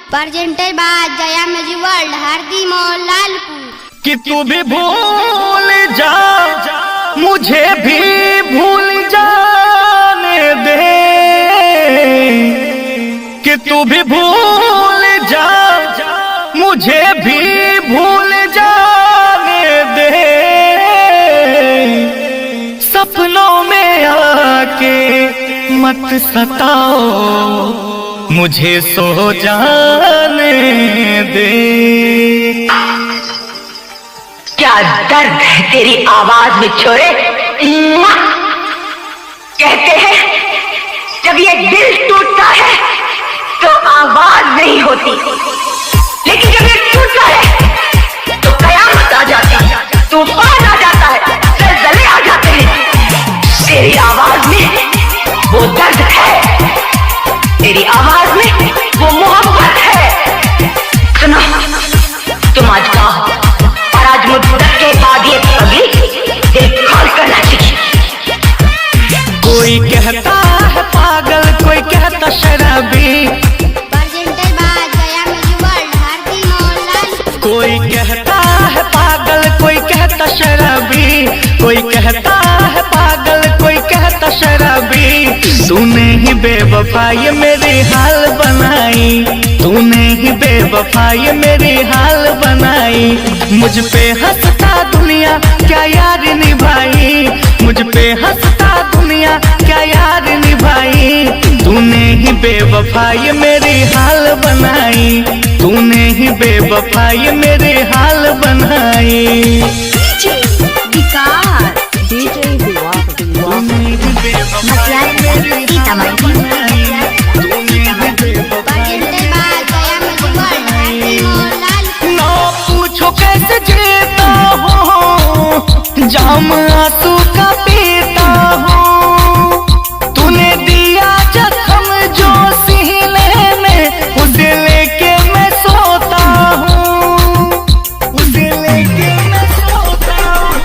Presented by Jaya music world Hardi Mol Lalpur. कि तू भी भूल जा मुझे भी भूल जाने दे, कि तू भी भूल जा मुझे भी भूल जाने दे। सपनों में आके मत सताओ मुझे सो जाने दे। क्या दर्द है तेरी आवाज में छोरे। कहते हैं जब ये दिल टूटता है तो आवाज नहीं होती, लेकिन जब ये टूटता है तो कयामत आ जाती है, तूफान आ जाता है, ज़लज़ले आ जाते हैं। तेरी आवाज में वो दर्द है, तेरी आवाज में वो मोहब्बत है। सुनो, तुम आज कहो और आज मुद्दत के बाद ये पगली दिल खोल कर नाचेगी। कोई कहता है पागल, कोई कहता शराबी, presented by Jaya music world Hardi Mol Lalpur. कोई कहता है पागल, कोई कहता शराबी, कोई कहता है पागल, कोई कहता शराबी। तूने ही बेवफाई मेरी हाल बनाई, तूने ही बेवफाई मेरी हाल बनाई। मुझ पे हंसता दुनिया क्या यार निभाई, मुझ पे हंसता दुनिया क्या यार निभाई। तूने ही बेवफाई मेरी हाल बनाई, तूने ही बेवफाई मेरी हाल बनाई। कैसे जीता हूँ जाम आंसू का पीता हूँ, तूने दिया जख्म जो सीने में उसे लेके मैं सोता हूँ, उसे लेके मैं सोता हूँ।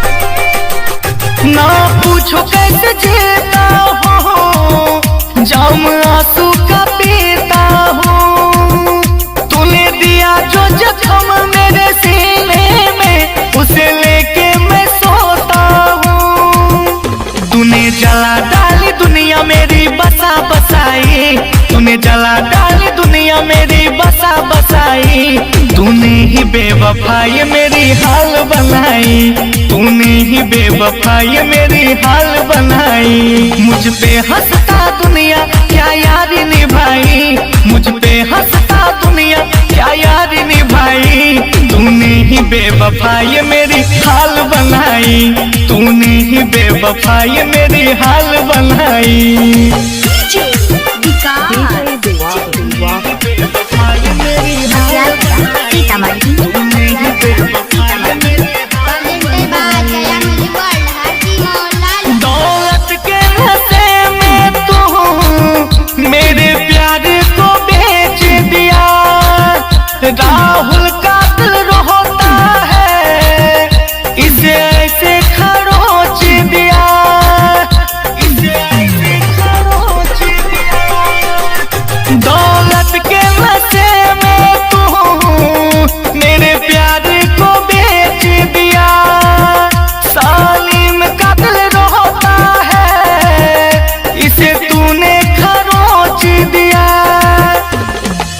ना पूछो कैसे जीता हूँ जाम आंसू का पीता हूँ, तूने दिया जो जख्म मेरे सीने में उसे लेके मैं सोता हूँ। तूने जला डाली दुनिया मेरी बसा बसाई, तूने जला डाली दुनिया मेरी बसा बसाई। तूने ही बेवफाई मेरी हाल बनाई, तूने ही बेवफाई मेरी हाल बनाई। मुझ पे हंसता दुनिया क्या यार निभाई, मुझ पे हंसता दुनिया क्या यार निभाई। तूने ही बेवफाई मेरी हाल बनाई, तूने ही बेवफाई मेरी हाल बनाई। दौलत के नशे में तू मेरे प्यार को बेच दिया, राहुल का दिल रोता है इसे ऐसे खरोच दिया, इसे ऐसे खरोच दिया। दौलत के नशे में तू मेरे प्यार को बेच दिया, सालिम का दिल रोता है इसे तूने खरोच दिया।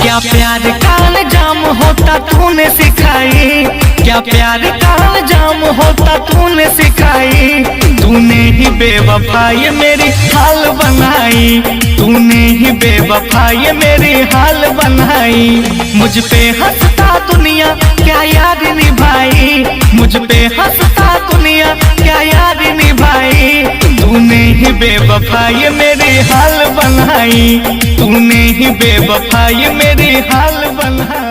क्या प्यार का अंजाम होता तूने सिखाई, क्या प्यार का अंजाम होता तूने सिखाई। तूने ही बेवफाई मेरी हाल बनाई, तूने ही बेवफाई मेरी हाल बनाई। मुझ पे हंसता दुनिया क्या यार निभाई, मुझ पे हंसता दुनिया क्या यार निभाई। तूने ही बेवफाई मेरी हाल बनाई, तूने ही बेवफाई मेरी हाल बनाई।